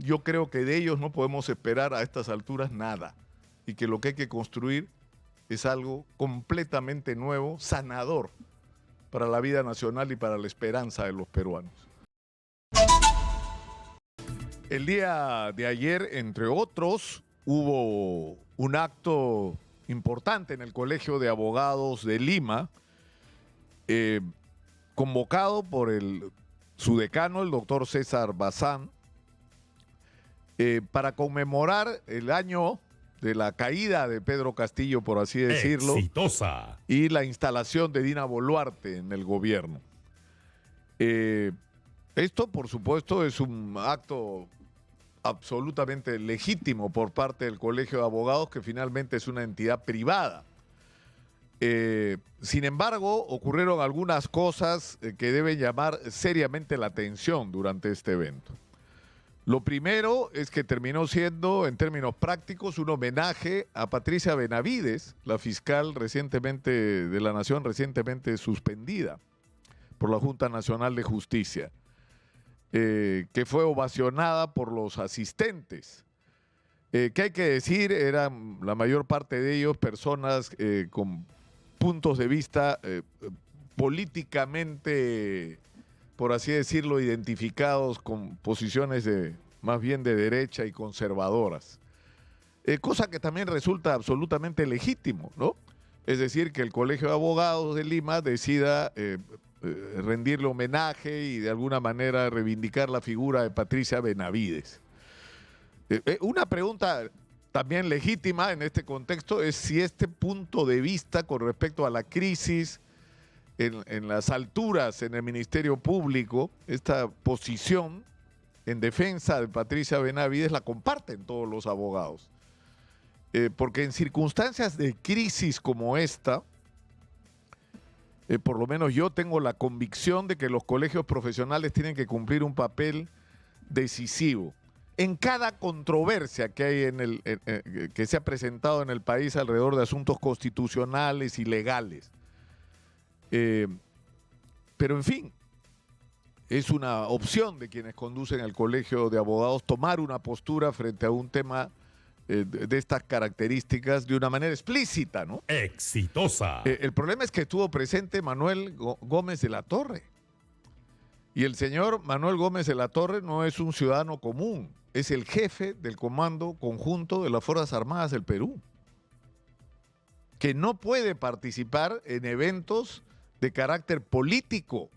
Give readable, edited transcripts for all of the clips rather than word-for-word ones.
yo creo que de ellos no podemos esperar a estas alturas nada y que lo que hay que construir es algo completamente nuevo, sanador para la vida nacional y para la esperanza de los peruanos. El día de ayer, entre otros, hubo un acto importante en el Colegio de Abogados de Lima, convocado por su decano, el doctor César Bazán, para conmemorar el año de la caída de Pedro Castillo, por así decirlo, exitosa, y la instalación de Dina Boluarte en el gobierno. Esto, por supuesto, es un acto absolutamente legítimo por parte del Colegio de Abogados, que finalmente es una entidad privada. Sin embargo, ocurrieron algunas cosas que deben llamar seriamente la atención durante este evento. Lo primero es que terminó siendo, en términos prácticos, un homenaje a Patricia Benavides, la fiscal de la Nación recientemente suspendida por la Junta Nacional de Justicia, que fue ovacionada por los asistentes. ¿Qué hay que decir? Eran la mayor parte de ellos personas con puntos de vista políticamente, por así decirlo, identificados con posiciones más bien de derecha y conservadoras. Cosa que también resulta absolutamente legítimo, ¿no? Es decir, que el Colegio de Abogados de Lima decida rendirle homenaje y de alguna manera reivindicar la figura de Patricia Benavides. Una pregunta también legítima en este contexto es si este punto de vista con respecto a la crisis en las alturas en el Ministerio Público, esta posición en defensa de Patricia Benavides, la comparten todos los abogados. Porque en circunstancias de crisis como esta, por lo menos yo tengo la convicción de que los colegios profesionales tienen que cumplir un papel decisivo en cada controversia que hay que se ha presentado en el país alrededor de asuntos constitucionales y legales. Pero en fin, es una opción de quienes conducen el Colegio de Abogados tomar una postura frente a un tema de estas características de una manera explícita, ¿no? exitosa, El problema es que estuvo presente Manuel Gómez de la Torre. Y el señor Manuel Gómez de la Torre no es un ciudadano común, es el jefe del Comando Conjunto de las Fuerzas Armadas del Perú, que no puede participar en eventos de carácter político,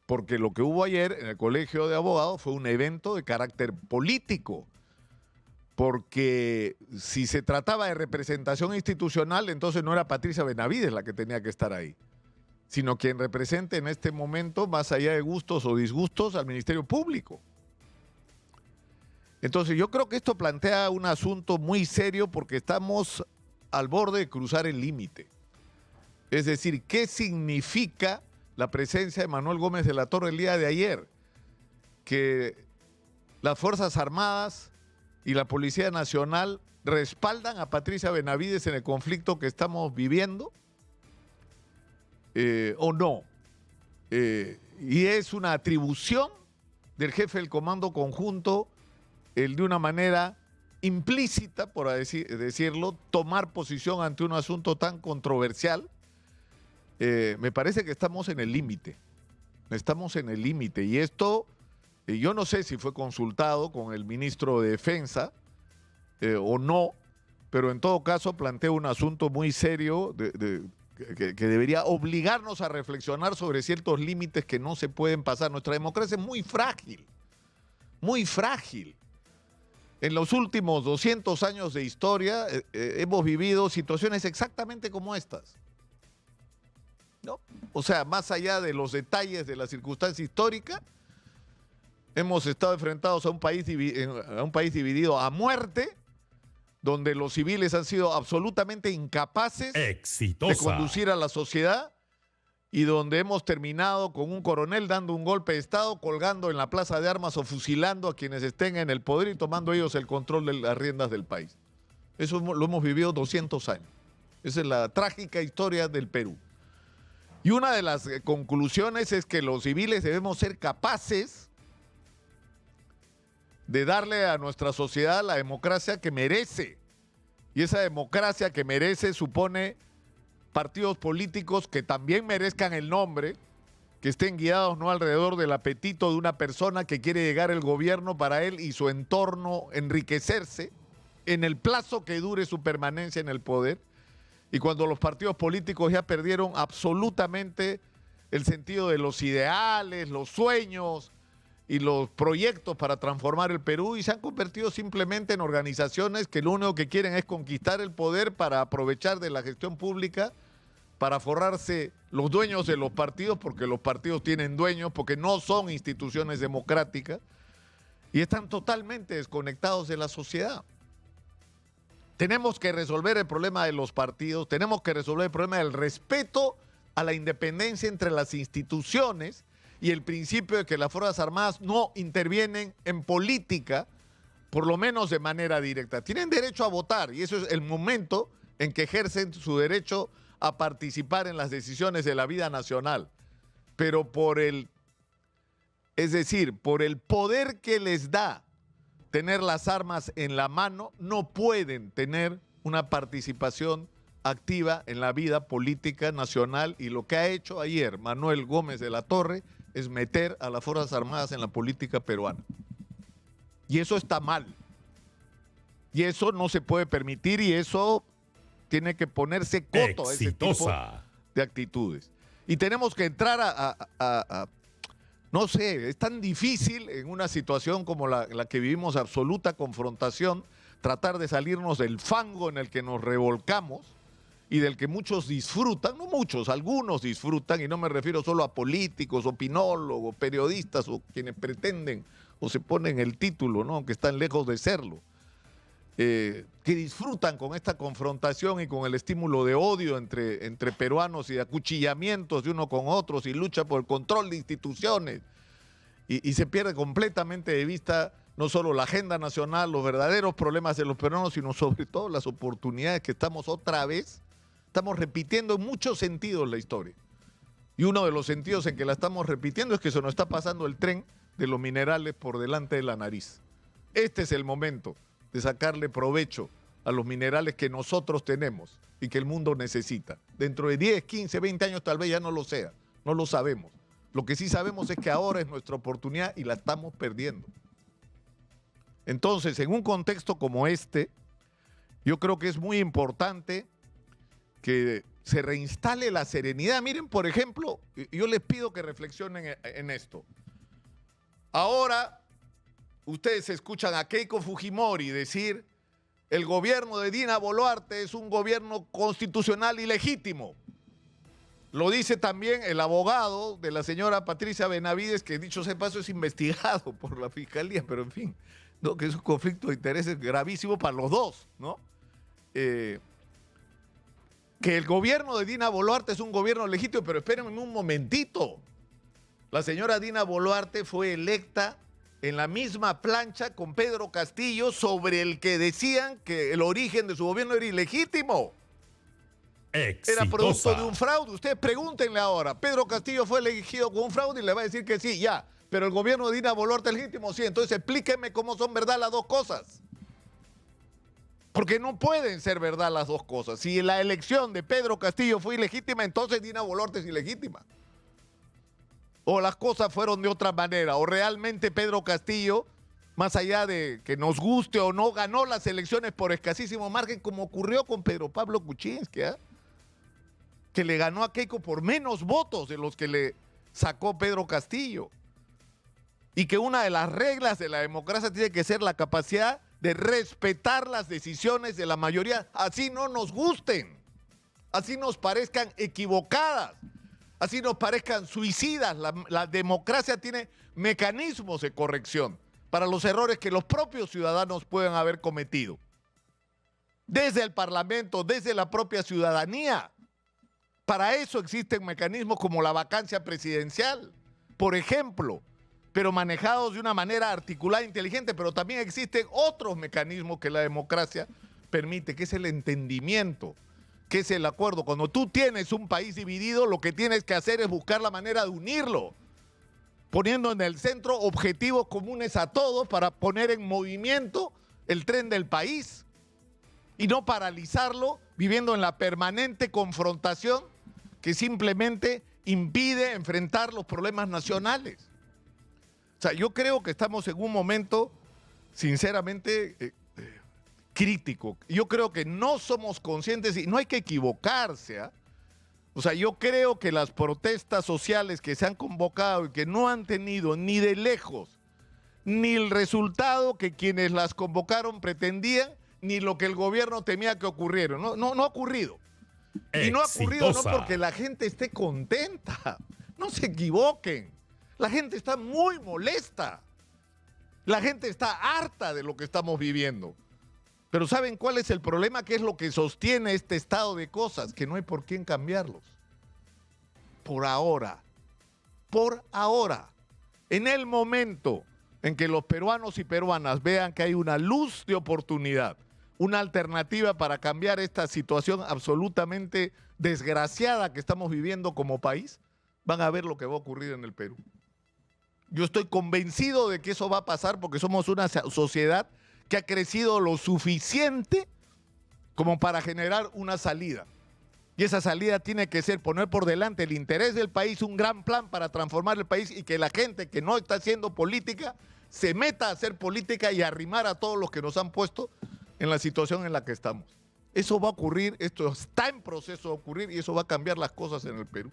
porque lo que hubo ayer en el Colegio de Abogados fue un evento de carácter político, porque si se trataba de representación institucional, entonces no era Patricia Benavides la que tenía que estar ahí, sino quien represente en este momento, más allá de gustos o disgustos, al Ministerio Público. Entonces yo creo que esto plantea un asunto muy serio porque estamos al borde de cruzar el límite. Es decir, ¿qué significa la presencia de Manuel Gómez de la Torre el día de ayer? Que las Fuerzas Armadas y la Policía Nacional respaldan a Patricia Benavides en el conflicto que estamos viviendo, o no. Y es una atribución del jefe del Comando Conjunto el de una manera implícita, por decirlo, tomar posición ante un asunto tan controversial. Me parece que estamos en el límite. Estamos en el límite. Y esto, yo no sé si fue consultado con el ministro de Defensa o no, pero en todo caso plantea un asunto muy serio que debería obligarnos a reflexionar sobre ciertos límites que no se pueden pasar. Nuestra democracia es muy frágil, muy frágil. En los últimos 200 años de historia hemos vivido situaciones exactamente como estas, ¿no? O sea, más allá de los detalles de la circunstancia histórica, hemos estado enfrentados a un país dividido a muerte, donde los civiles han sido absolutamente incapaces exitosa, de conducir a la sociedad y donde hemos terminado con un coronel dando un golpe de Estado, colgando en la plaza de armas o fusilando a quienes estén en el poder y tomando ellos el control de las riendas del país. Eso lo hemos vivido 200 años. Esa es la trágica historia del Perú. Y una de las conclusiones es que los civiles debemos ser capaces de darle a nuestra sociedad la democracia que merece. Y esa democracia que merece supone partidos políticos que también merezcan el nombre, que estén guiados no alrededor del apetito de una persona que quiere llegar al gobierno para él y su entorno enriquecerse en el plazo que dure su permanencia en el poder. Y cuando los partidos políticos ya perdieron absolutamente el sentido de los ideales, los sueños y los proyectos para transformar el Perú y se han convertido simplemente en organizaciones que lo único que quieren es conquistar el poder para aprovechar de la gestión pública, para forrarse los dueños de los partidos, porque los partidos tienen dueños, porque no son instituciones democráticas y están totalmente desconectados de la sociedad. Tenemos que resolver el problema de los partidos, tenemos que resolver el problema del respeto a la independencia entre las instituciones y el principio de que las Fuerzas Armadas no intervienen en política, por lo menos de manera directa. Tienen derecho a votar y eso es el momento en que ejercen su derecho a participar en las decisiones de la vida nacional. Pero por el poder que les da tener las armas en la mano, no pueden tener una participación activa en la vida política nacional y lo que ha hecho ayer Manuel Gómez de la Torre es meter a las Fuerzas Armadas en la política peruana. Y eso está mal. Y eso no se puede permitir y eso tiene que ponerse coto a ese tipo de actitudes. Y tenemos que entrar no sé, es tan difícil en una situación como la que vivimos, absoluta confrontación, tratar de salirnos del fango en el que nos revolcamos y del que muchos disfrutan, no muchos, algunos disfrutan, y no me refiero solo a políticos, opinólogos, periodistas o quienes pretenden o se ponen el título, ¿no? Aunque están lejos de serlo, que disfrutan con esta confrontación y con el estímulo de odio entre peruanos y de acuchillamientos de uno con otros y lucha por el control de instituciones y se pierde completamente de vista no solo la agenda nacional, los verdaderos problemas de los peruanos, sino sobre todo las oportunidades que estamos repitiendo en muchos sentidos la historia. Y uno de los sentidos en que la estamos repitiendo es que se nos está pasando el tren de los minerales por delante de la nariz. Este es el momento de sacarle provecho a los minerales que nosotros tenemos y que el mundo necesita. Dentro de 10, 15, 20 años tal vez ya no lo sea, no lo sabemos. Lo que sí sabemos es que ahora es nuestra oportunidad y la estamos perdiendo. Entonces, en un contexto como este, yo creo que es muy importante que se reinstale la serenidad. Miren, por ejemplo, yo les pido que reflexionen en esto. Ahora, ustedes escuchan a Keiko Fujimori decir: el gobierno de Dina Boluarte es un gobierno constitucional y legítimo. Lo dice también el abogado de la señora Patricia Benavides, que dicho sea de paso es investigado por la fiscalía, pero en fin, ¿no? Que es un conflicto de intereses gravísimo para los dos, ¿no? Que el gobierno de Dina Boluarte es un gobierno legítimo, pero espérenme un momentito. La señora Dina Boluarte fue electa en la misma plancha con Pedro Castillo, sobre el que decían que el origen de su gobierno era ilegítimo. Exitosa. Era producto de un fraude. Ustedes pregúntenle ahora. Pedro Castillo fue elegido con un fraude y le va a decir que sí, ya. Pero el gobierno de Dina Boluarte es legítimo, sí. Entonces explíquenme cómo son verdad las dos cosas. Porque no pueden ser verdad las dos cosas. Si la elección de Pedro Castillo fue ilegítima, entonces Dina Boluarte es ilegítima. O las cosas fueron de otra manera. O realmente Pedro Castillo, más allá de que nos guste o no, ganó las elecciones por escasísimo margen, como ocurrió con Pedro Pablo Kuczynski, ¿eh? Que le ganó a Keiko por menos votos de los que le sacó Pedro Castillo. Y que una de las reglas de la democracia tiene que ser la capacidad de respetar las decisiones de la mayoría, así no nos gusten, así nos parezcan equivocadas, así nos parezcan suicidas. La democracia tiene mecanismos de corrección para los errores que los propios ciudadanos pueden haber cometido. Desde el Parlamento, desde la propia ciudadanía. Para eso existen mecanismos como la vacancia presidencial, por ejemplo, pero manejados de una manera articulada e inteligente. Pero también existen otros mecanismos que la democracia permite, que es el entendimiento, que es el acuerdo. Cuando tú tienes un país dividido, lo que tienes que hacer es buscar la manera de unirlo. poniendo en el centro objetivos comunes a todos para poner en movimiento el tren del país y no paralizarlo viviendo en la permanente confrontación que simplemente impide enfrentar los problemas nacionales. O sea, yo creo que estamos en un momento sinceramente crítico. Yo creo que no somos conscientes y no hay que equivocarse, ¿eh? O sea, yo creo que las protestas sociales que se han convocado y que no han tenido ni de lejos ni el resultado que quienes las convocaron pretendían, ni lo que el gobierno temía que ocurriera. No ha ocurrido. Y no ha ocurrido no porque la gente esté contenta. No se equivoquen. La gente está muy molesta. La gente está harta de lo que estamos viviendo. Pero ¿saben cuál es el problema? ¿Qué es lo que sostiene este estado de cosas? Que no hay por quién cambiarlos. Por ahora. Por ahora. En el momento en que los peruanos y peruanas vean que hay una luz de oportunidad, una alternativa para cambiar esta situación absolutamente desgraciada que estamos viviendo como país, van a ver lo que va a ocurrir en el Perú. Yo estoy convencido de que eso va a pasar porque somos una sociedad que ha crecido lo suficiente como para generar una salida. Y esa salida tiene que ser poner por delante el interés del país, un gran plan para transformar el país y que la gente que no está haciendo política se meta a hacer política y a arrimar a todos los que nos han puesto en la situación en la que estamos. Eso va a ocurrir, esto está en proceso de ocurrir y eso va a cambiar las cosas en el Perú.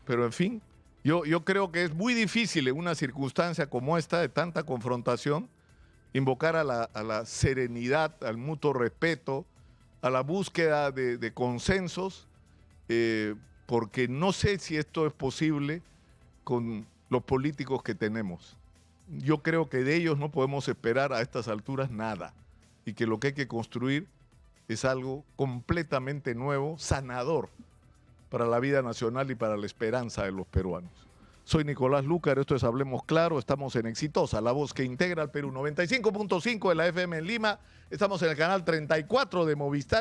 Pero en fin, yo creo que es muy difícil en una circunstancia como esta de tanta confrontación invocar a la serenidad, al mutuo respeto, a la búsqueda de consensos, porque no sé si esto es posible con los políticos que tenemos. Yo creo que de ellos no podemos esperar a estas alturas nada y que lo que hay que construir es algo completamente nuevo, sanador para la vida nacional y para la esperanza de los peruanos. Soy Nicolás Lúcar, esto es Hablemos Claro, estamos en Exitosa, la voz que integra al Perú, 95.5 de la FM en Lima, estamos en el canal 34 de Movistar.